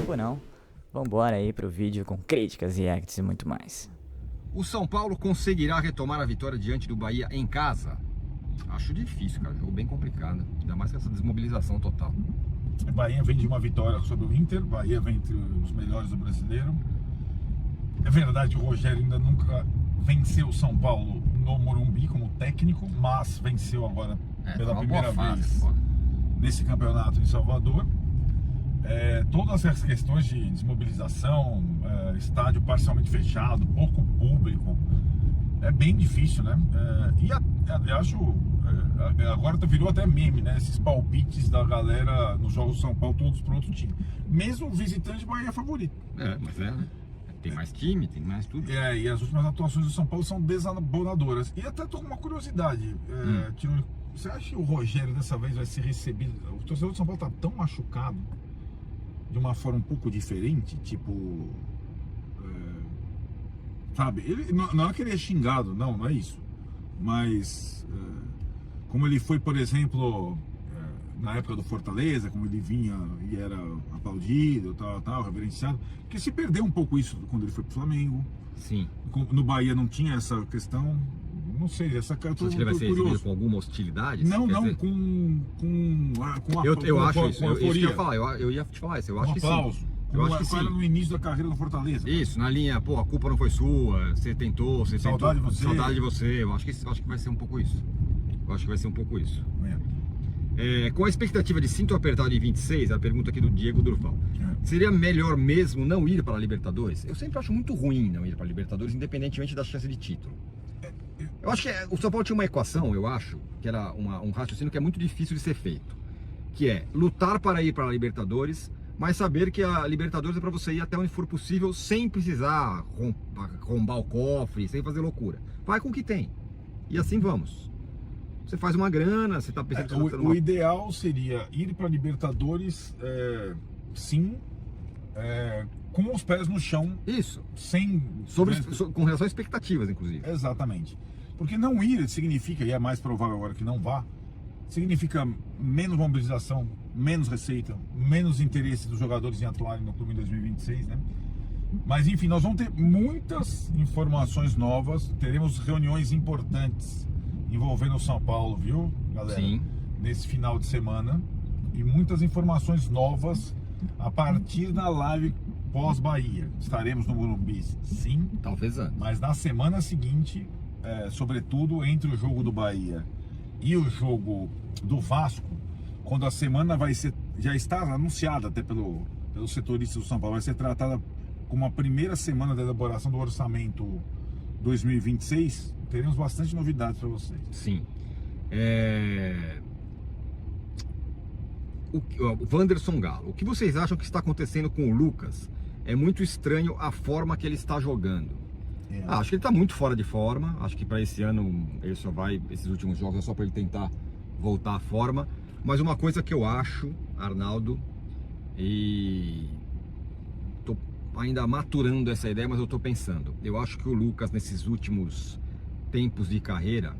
tempo não. Vambora aí pro vídeo com críticas, reacts e muito mais. O São Paulo conseguirá retomar a vitória diante do Bahia em casa? Acho difícil, cara. Jogo bem complicado. Ainda mais com essa desmobilização total. O Bahia vem de uma vitória sobre o Inter. Bahia vem entre os melhores do brasileiro. É verdade, o Rogério ainda nunca venceu o São Paulo no Morumbi como técnico, mas venceu agora pela primeira vez nesse campeonato em Salvador. Todas essas questões de desmobilização, estádio parcialmente fechado, pouco público, é bem difícil, né? Eu acho, agora virou até meme, né? Esses palpites da galera nos jogos do São Paulo, todos para outro time. Mesmo o visitante, o Bahia é favorito. Mas né? Tem mais time, tem mais tudo. E as últimas atuações do São Paulo são desabonadoras. E até tô com uma curiosidade. Você acha que o Rogério dessa vez vai ser recebido? O torcedor do São Paulo tá tão machucado de uma forma um pouco diferente, tipo, sabe, ele não é que ele é xingado, não é isso, mas como ele foi, por exemplo, na época do Fortaleza, como ele vinha e era aplaudido, tal, reverenciado, porque se perdeu um pouco isso quando ele foi pro Flamengo. Sim. No Bahia não tinha essa questão. Não sei, essa cara. Você acha que ele vai ser recebido com alguma hostilidade? Não, eu acho isso. Isso que eu ia falar. Eu ia te falar isso. Eu acho que aplauso. sim. Eu acho que sim. No início da carreira do Fortaleza. Isso, na linha, pô, a culpa não foi sua, você tentou, Saudade de você. Saudade de você. Eu acho que vai ser um pouco isso. Com a expectativa de cinto apertado em 26, a pergunta aqui do Diego Durval. Seria melhor mesmo não ir para a Libertadores? Eu sempre acho muito ruim não ir para a Libertadores, independentemente da chance de título. Eu acho que o São Paulo tinha uma equação, eu acho, que era um raciocínio que é muito difícil de ser feito, que é lutar para ir para a Libertadores, mas saber que a Libertadores é para você ir até onde for possível, sem precisar arrombar o cofre, sem fazer loucura. Vai com o que tem. E assim vamos. Você faz uma grana, você está pensando... O ideal seria ir para a Libertadores, sim, com os pés no chão. Isso. Com relação a expectativas, inclusive. Exatamente. Porque não ir significa, e é mais provável agora que não vá, significa menos mobilização, menos receita, menos interesse dos jogadores em atuarem no clube em 2026, né? Mas enfim, nós vamos ter muitas informações novas, teremos reuniões importantes envolvendo o São Paulo, viu, galera? Sim. Nesse final de semana, e muitas informações novas a partir da live pós-Bahia. Estaremos no Morumbi, sim. Talvez antes. Mas na semana seguinte, sobretudo entre o jogo do Bahia e o jogo do Vasco, quando a semana já está anunciada até pelos setoristas do São Paulo, vai ser tratada como a primeira semana da elaboração do orçamento 2026, teremos bastante novidades para vocês. Sim. O Wanderson Galo, o que vocês acham que está acontecendo com o Lucas? É muito estranho a forma que ele está jogando. Acho que ele está muito fora de forma. Acho que para esse ano ele só vai, esses últimos jogos é só para ele tentar voltar à forma. Mas uma coisa que eu acho, Arnaldo, e tô ainda maturando essa ideia, mas eu tô pensando. Eu acho que o Lucas, nesses últimos tempos de carreira,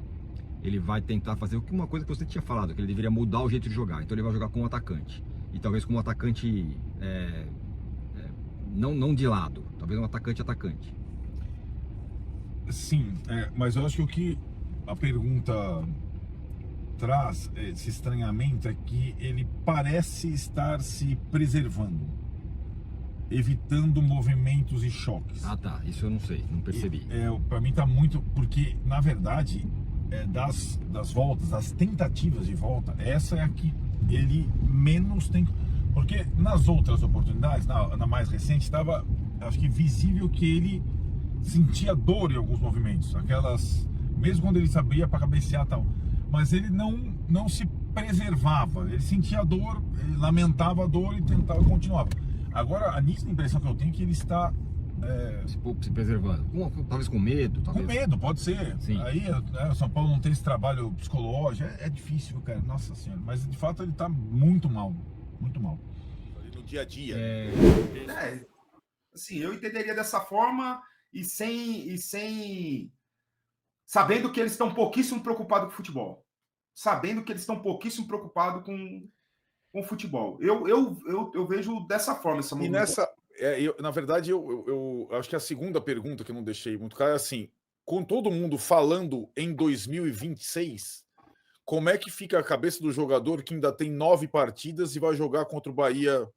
ele vai tentar fazer uma coisa que você tinha falado, que ele deveria mudar o jeito de jogar. Então ele vai jogar com um atacante. E talvez com um atacante não de lado, talvez um atacante. Sim, mas eu acho que o que a pergunta traz, esse estranhamento, é que ele parece estar se preservando, evitando movimentos e choques. Ah, tá, isso eu não sei, não percebi. Para mim tá muito, porque na verdade das voltas, das tentativas de volta, essa é a que ele menos tem, porque nas outras oportunidades, na mais recente, estava, acho que visível que ele sentia dor em alguns movimentos, mesmo quando ele sabia para cabecear e tal, mas ele não se preservava, ele sentia dor, ele lamentava a dor e tentava continuar. Agora, a nítida impressão que eu tenho é que ele está se preservando, talvez com medo. Com medo, pode ser. Sim. Aí o São Paulo não tem esse trabalho psicológico, é difícil, cara, nossa senhora, mas de fato ele está muito mal. No dia a dia. Assim, eu entenderia dessa forma e sem sabendo que eles estão pouquíssimo preocupados com o futebol. Sabendo que eles estão pouquíssimo preocupados com o futebol. Eu vejo dessa forma essa E movimentação. na verdade, eu acho que a segunda pergunta que eu não deixei muito claro é assim: com todo mundo falando em 2026, como é que fica a cabeça do jogador que ainda tem 9 partidas e vai jogar contra o Bahia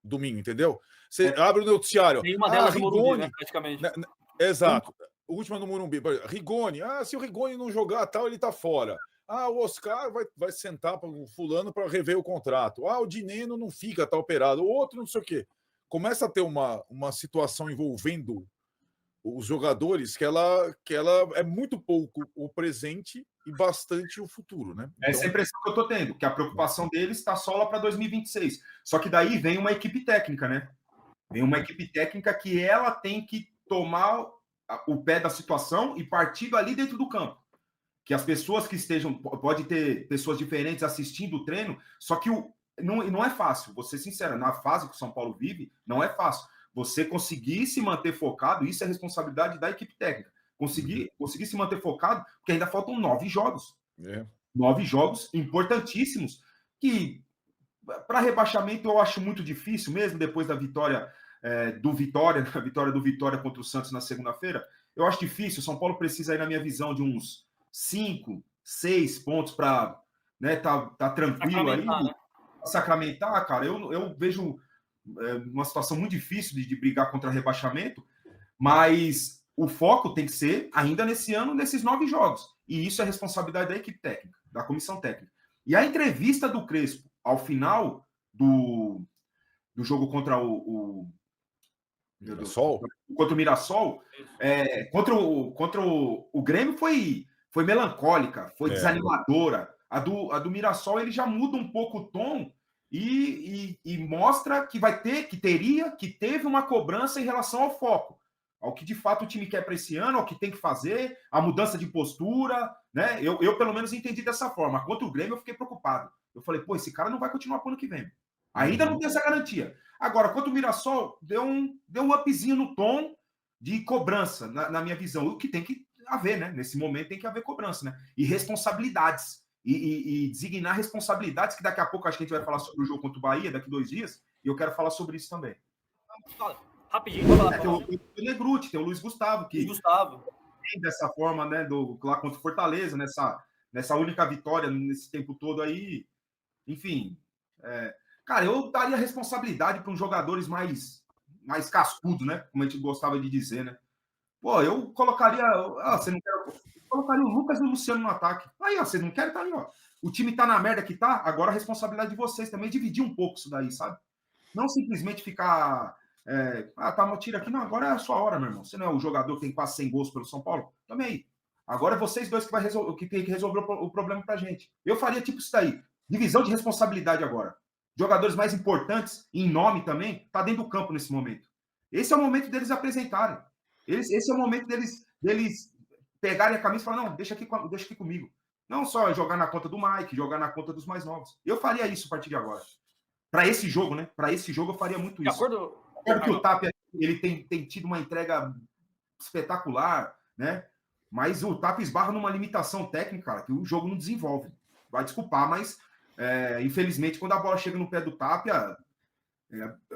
domingo, entendeu? Você abre o noticiário. Nenhuma delas no Morumbi, né, Rigoni. praticamente. Exato. O último no Morumbi. Rigoni. Se o Rigoni não jogar tal, ele tá fora. O Oscar vai sentar para o fulano para rever o contrato. O Dineno não fica, tá operado. O outro não sei o quê. Começa a ter uma situação envolvendo os jogadores que ela é muito pouco o presente e bastante o futuro, né? Essa é a impressão que eu estou tendo, que a preocupação deles está só lá para 2026. Só que daí vem uma equipe técnica, né? Vem uma equipe técnica que ela tem que tomar o pé da situação e partir dali dentro do campo. Que as pessoas que estejam, pode ter pessoas diferentes assistindo o treino, só que não é fácil, vou ser sincero, na fase que o São Paulo vive, não é fácil. Você conseguir se manter focado, isso é responsabilidade da equipe técnica. Conseguir se manter focado, porque ainda faltam 9 jogos. 9 jogos importantíssimos, que para rebaixamento eu acho muito difícil, mesmo depois da vitória do Vitória contra o Santos na segunda-feira. Eu acho difícil. O São Paulo precisa, aí, na minha visão, de uns 5, 6 pontos para, né, tá tranquilo aí. Né? Sacramentar, cara, eu vejo uma situação muito difícil de brigar contra rebaixamento, mas o foco tem que ser, ainda nesse ano, nesses 9 jogos. E isso é responsabilidade da equipe técnica, da comissão técnica. E a entrevista do Crespo, ao final do jogo contra o Mirassol? Contra o Mirassol, contra o Grêmio foi melancólica, foi desanimadora. A do Mirassol, ele já muda um pouco o tom e mostra que teve uma cobrança em relação ao foco, ao que de fato o time quer para esse ano, ao que tem que fazer, a mudança de postura, né? Eu pelo menos entendi dessa forma. Contra o Grêmio eu fiquei preocupado. Eu falei, esse cara não vai continuar pro ano que vem. Ainda não tem essa garantia. Agora, quanto o Mirassol, deu um upzinho no tom de cobrança, na minha visão. O que tem que haver, né? Nesse momento tem que haver cobrança, né? E responsabilidades. E designar responsabilidades, que daqui a pouco acho que a gente vai falar sobre o jogo contra o Bahia, daqui 2 dias, e eu quero falar sobre isso também. Rapidinho, vou falar. Tem o Negruti, tem o Luiz Gustavo, que tem dessa forma, né? Lá contra o Fortaleza, nessa única vitória nesse tempo todo aí. Enfim, cara, eu daria responsabilidade para uns jogadores mais cascudos, né? Como a gente gostava de dizer, né? Eu colocaria. Você não quer. Colocaria o Lucas e o Luciano no ataque. Aí, vocês não querem? Tá aí, ó. O time tá na merda que tá, agora a responsabilidade de vocês também é dividir um pouco isso daí, sabe? Não simplesmente ficar. Tá, tira aqui. Não, agora é a sua hora, meu irmão. Você não é o jogador que tem quase 100 gols pelo São Paulo? Também aí. Agora é vocês dois que tem que resolver o problema pra gente. Eu faria tipo isso daí. Divisão de responsabilidade agora. Jogadores mais importantes, em nome também, tá dentro do campo nesse momento. Esse é o momento deles apresentarem. Esse é o momento deles pegarem a camisa e falar, não, deixa aqui comigo. Não só jogar na conta do Mike, jogar na conta dos mais novos. Eu faria isso a partir de agora. Para esse jogo, né? Para esse jogo eu faria muito isso. De acordo... Claro que o Tapia, ele tem tido uma entrega espetacular, né? Mas o Tapia esbarra numa limitação técnica, cara, que o jogo não desenvolve. Vai desculpar, mas infelizmente quando a bola chega no pé do Tapia,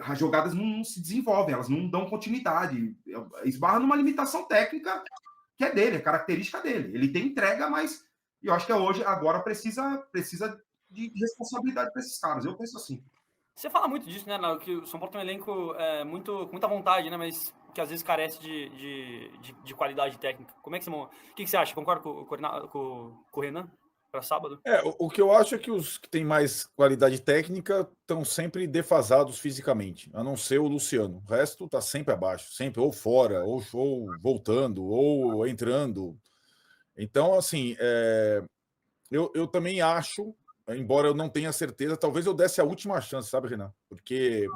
as jogadas não se desenvolvem, elas não dão continuidade. Esbarra numa limitação técnica que é dele, é característica dele. Ele tem entrega, mas eu acho que hoje, agora, precisa de responsabilidade para esses caras. Eu penso assim. Você fala muito disso, né, que o São Paulo tem um elenco com muita vontade, né, mas que às vezes carece de qualidade técnica. Como é que você... O que você acha? Concorda com o Renan para sábado? O que eu acho é que os que têm mais qualidade técnica estão sempre defasados fisicamente, a não ser o Luciano. O resto está sempre abaixo, sempre ou fora, ou voltando, ou entrando. Então, assim, eu também acho, embora eu não tenha certeza, talvez eu desse a última chance, sabe, Renan? Porque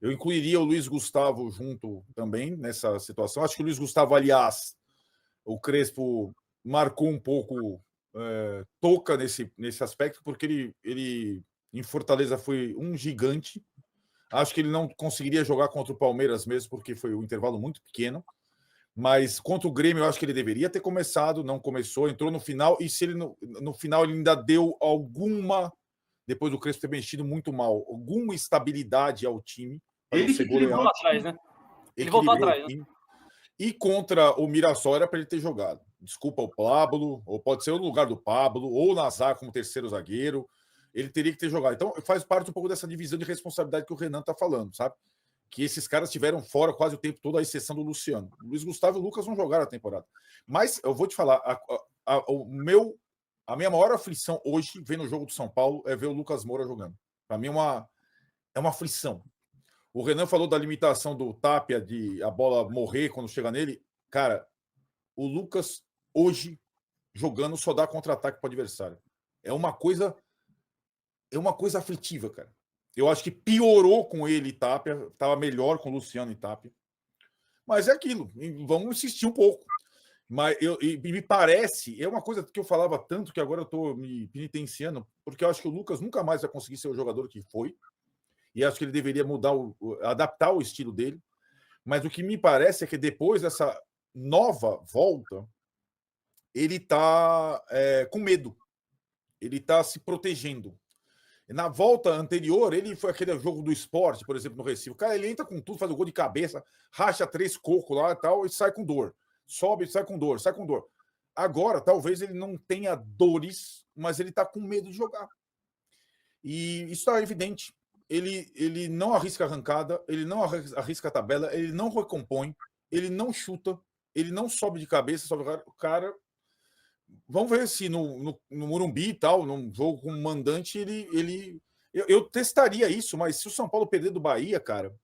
eu incluiria o Luiz Gustavo junto também nessa situação. Acho que o Luiz Gustavo, aliás, o Crespo marcou um pouco toca nesse aspecto, porque ele em Fortaleza foi um gigante. Acho que ele não conseguiria jogar contra o Palmeiras mesmo, porque foi um intervalo muito pequeno. Mas contra o Grêmio, eu acho que ele deveria ter começado, não começou, entrou no final, e se ele no final ele ainda deu alguma depois do Crespo ter mexido muito mal, alguma estabilidade ao time. Ele que voltou lá atrás, né? Ele voltou atrás, né? E contra o Mirassol era para ele ter jogado. Desculpa o Pablo, ou pode ser no lugar do Pablo, ou o Nazar como terceiro zagueiro. Ele teria que ter jogado. Então, faz parte um pouco dessa divisão de responsabilidade que o Renan está falando, sabe? Que esses caras estiveram fora quase o tempo todo, à exceção do Luciano. O Luiz Gustavo e o Lucas não jogaram a temporada. Mas eu vou te falar, a minha maior aflição hoje, vendo o jogo do São Paulo, é ver o Lucas Moura jogando. Para mim é uma aflição. O Renan falou da limitação do Tapia, de a bola morrer quando chega nele. Cara, o Lucas, hoje, jogando, só dá contra-ataque para o adversário. É uma coisa aflitiva, cara. Eu acho que piorou com ele e Tapia, estava melhor com o Luciano e Tapia. Mas é aquilo, vamos insistir um pouco. Mas me parece, é uma coisa que eu falava tanto que agora eu estou me penitenciando, porque eu acho que o Lucas nunca mais vai conseguir ser o jogador que foi. E acho que ele deveria mudar, adaptar o estilo dele. Mas o que me parece é que depois dessa nova volta, ele está com medo. Ele está se protegendo. Na volta anterior, ele foi aquele jogo do Sport, por exemplo, no Recife. O cara, ele entra com tudo, faz o gol de cabeça, racha 3 cocos lá e tal, e sai com dor. Sobe, sai com dor, sai com dor. Agora, talvez ele não tenha dores, mas ele está com medo de jogar. E isso está evidente. Ele não arrisca arrancada, ele não arrisca a tabela, ele não recompõe, ele não chuta, ele não sobe de cabeça, sobe o cara. Vamos ver se no Morumbi e tal, num jogo com mandante, eu testaria isso, mas se o São Paulo perder do Bahia, cara,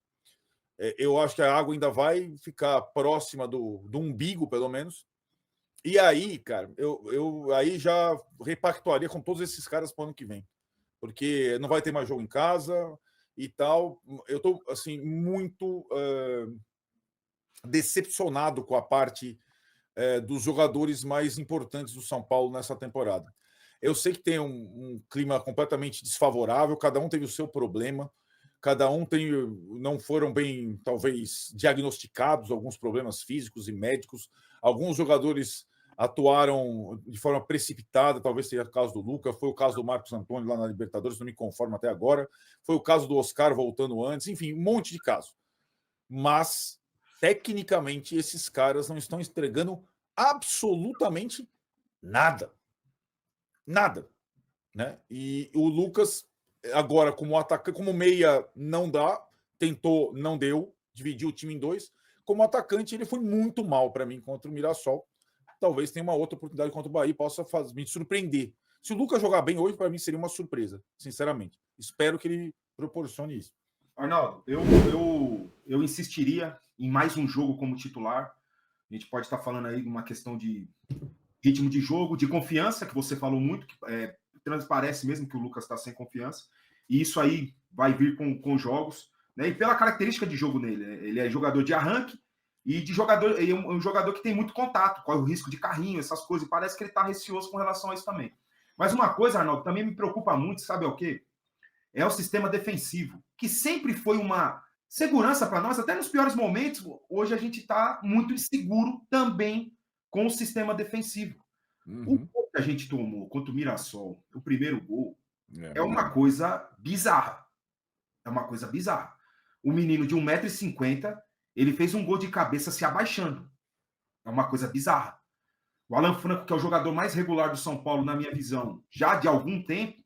eu acho que a água ainda vai ficar próxima do umbigo, pelo menos. E aí, cara, eu aí já repactuaria com todos esses caras para o ano que vem. Porque não vai ter mais jogo em casa e tal. Eu estou assim, muito decepcionado com a parte dos jogadores mais importantes do São Paulo nessa temporada. Eu sei que tem um clima completamente desfavorável, cada um teve o seu problema, cada um não foram bem, talvez, diagnosticados alguns problemas físicos e médicos. Alguns jogadores atuaram de forma precipitada, talvez seja o caso do Lucas, foi o caso do Marcos Antônio lá na Libertadores, não me conformo até agora, foi o caso do Oscar voltando antes, enfim, um monte de casos. Mas, tecnicamente, esses caras não estão entregando absolutamente nada. Nada. Né? E o Lucas, agora, como atacante, como meia, não dá, tentou, não deu, dividiu o time em 2. Como atacante, ele foi muito mal para mim contra o Mirassol. Talvez tenha uma outra oportunidade contra o Bahia e possa me surpreender. Se o Lucas jogar bem hoje, para mim seria uma surpresa, sinceramente. Espero que ele proporcione isso. Arnaldo, eu insistiria em mais um jogo como titular. A gente pode estar falando aí de uma questão de ritmo de jogo, de confiança, que você falou muito, que transparece mesmo que o Lucas está sem confiança. E isso aí vai vir com jogos, né? E pela característica de jogo nele, né? Ele é jogador de arranque, e ele é um jogador que tem muito contato, corre o risco de carrinho, essas coisas, e parece que ele está receoso com relação a isso também. Mas uma coisa, Arnaldo, também me preocupa muito, sabe o quê? É o sistema defensivo, que sempre foi uma segurança para nós, até nos piores momentos. Hoje a gente está muito inseguro também com o sistema defensivo. O gol que a gente tomou contra o Mirassol, o primeiro gol, é uma coisa bizarra. É uma coisa bizarra. O menino de 1,50 m, ele fez um gol de cabeça se abaixando. É uma coisa bizarra. O Alan Franco, que é o jogador mais regular do São Paulo, na minha visão, já de algum tempo,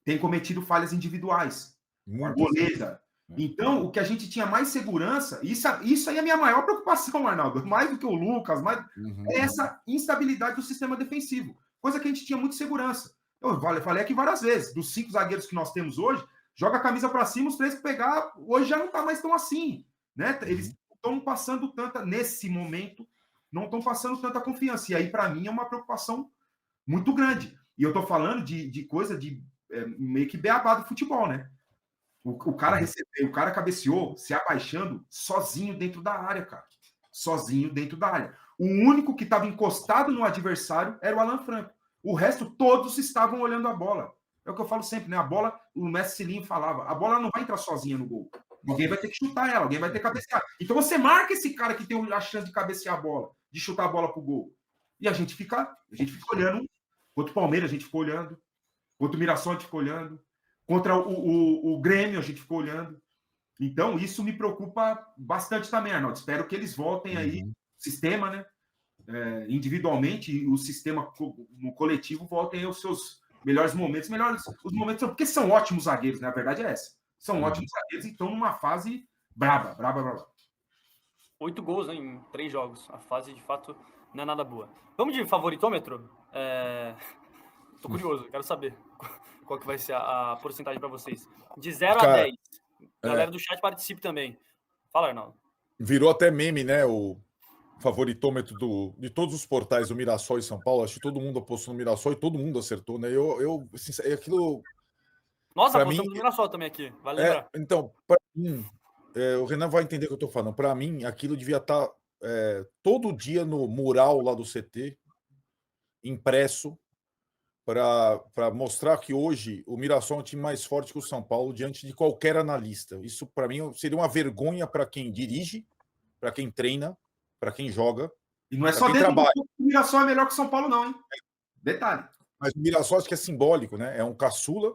tem cometido falhas individuais. A goleira. Então, o que a gente tinha mais segurança, isso aí é a minha maior preocupação, Arnaldo, mais do que o Lucas, é essa instabilidade do sistema defensivo. Coisa que a gente tinha muita segurança. Eu falei aqui várias vezes, dos 5 zagueiros que nós temos hoje, joga a camisa para cima, os 3 que pegar, hoje já não está mais tão assim. Né? Eles estão passando tanta, nesse momento, não estão passando tanta confiança. E aí, para mim, é uma preocupação muito grande. E eu estou falando de coisa de meio que beabá do futebol, né? O cara recebeu, o cara cabeceou, se abaixando sozinho dentro da área, cara. Sozinho dentro da área. O único que estava encostado no adversário era o Alan Franco. O resto, todos estavam olhando a bola. É o que eu falo sempre, né? A bola, o Mestre Cilinho falava, a bola não vai entrar sozinha no gol. Alguém vai ter que chutar ela, alguém vai ter que cabecear. Então você marca esse cara que tem a chance de cabecear a bola, de chutar a bola pro gol. E a gente fica olhando. Contra o Palmeiras, a gente ficou olhando. Contra o Mirassol a gente ficou olhando. Contra o Grêmio a gente ficou olhando. Então, isso me preocupa bastante também, Arnaldo. Espero que eles voltem aí, sistema, né? Individualmente, e o sistema no coletivo voltem aos seus melhores momentos. Os momentos, porque são ótimos zagueiros, né? A verdade é essa. São ótimos zagueiros e estão numa fase braba. 8 gols, né, em 3 jogos. A fase, de fato, não é nada boa. Vamos de favoritômetro? Tô curioso, quero saber qual que vai ser a porcentagem para vocês. De 0 a 10. Galera do chat participe também. Fala, Arnaldo. Virou até meme, né? O favoritômetro de todos os portais do Mirassol e São Paulo. Acho que todo mundo apostou no Mirassol e todo mundo acertou, né? Aquilo. Nossa, apostamos no Mirassol também aqui. Vale lembrar. Então, para mim, o Renan vai entender o que eu estou falando. Para mim, aquilo devia estar todo dia no mural lá do CT, impresso, para mostrar que hoje o Mirassol é um time mais forte que o São Paulo diante de qualquer analista. Isso, para mim, seria uma vergonha para quem dirige, para quem treina, para quem joga. E não é só dentro do o Mirassol é melhor que o São Paulo, não, hein? Detalhe. Mas o Mirassol acho que é simbólico, né? É um caçula,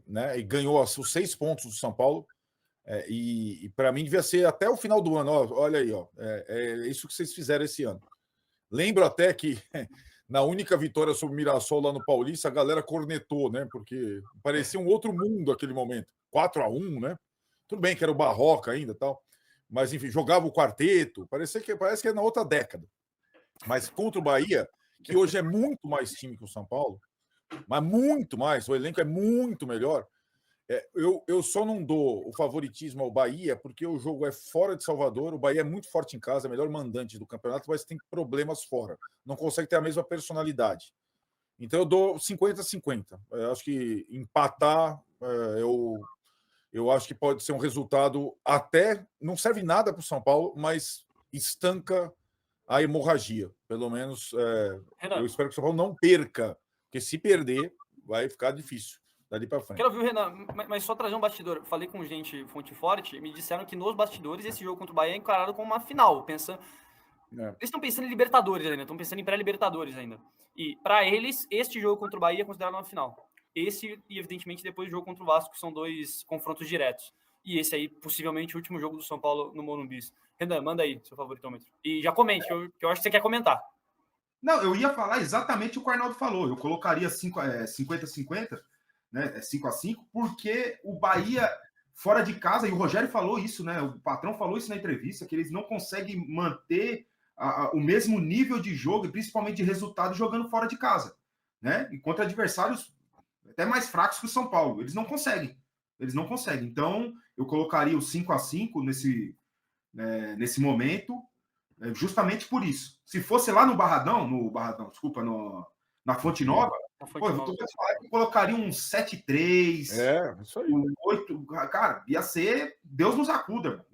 né? E ganhou os 6 pontos do São Paulo. E para mim devia ser até o final do ano. Olha aí, é isso que vocês fizeram esse ano. Lembro até que na única vitória sobre o Mirassol lá no Paulista, a galera cornetou, né? Porque parecia um outro mundo aquele momento. 4-1, né? Tudo bem que era o Barroca ainda e tal. Mas, enfim, jogava o quarteto. Parece que é na outra década. Mas contra o Bahia, que hoje é muito mais time que o São Paulo, mas muito mais, o elenco é muito melhor. Eu só não dou o favoritismo ao Bahia porque o jogo é fora de Salvador, o Bahia é muito forte em casa, é o melhor mandante do campeonato, mas tem problemas fora. Não consegue ter a mesma personalidade. Então eu dou 50-50. Eu acho que empatar, eu acho que pode ser um resultado até... Não serve nada para o São Paulo, mas estanca a hemorragia. Pelo menos eu espero que o São Paulo não perca, porque se perder, vai ficar difícil. Dali para frente. Quero ouvir o Renan, mas só trazer um bastidor. Falei com gente fonte forte, me disseram que nos bastidores esse jogo contra o Bahia é encarado como uma final. Eles estão pensando em Libertadores ainda, estão pensando em pré-Libertadores ainda. E para eles, este jogo contra o Bahia é considerado uma final. Esse e, evidentemente, depois o jogo contra o Vasco, que são 2 confrontos diretos. E esse aí, possivelmente, o último jogo do São Paulo no Morumbi. Renan, manda aí seu favoritômetro. E já comente, que eu acho que você quer comentar. Não, eu ia falar exatamente o que o Arnaldo falou. Eu colocaria 50-50, né? 5-5, porque o Bahia, fora de casa, e o Rogério falou isso, né? O patrão falou isso na entrevista, que eles não conseguem manter o mesmo nível de jogo, e principalmente de resultado, jogando fora de casa, né? E contra adversários até mais fracos que o São Paulo. Eles não conseguem. Então, eu colocaria o 5-5 nesse momento, justamente por isso. Se fosse lá no Barradão, desculpa, na Fonte Nova, eu colocaria um 7-3, isso aí. Um 8, cara, ia ser Deus nos acuda,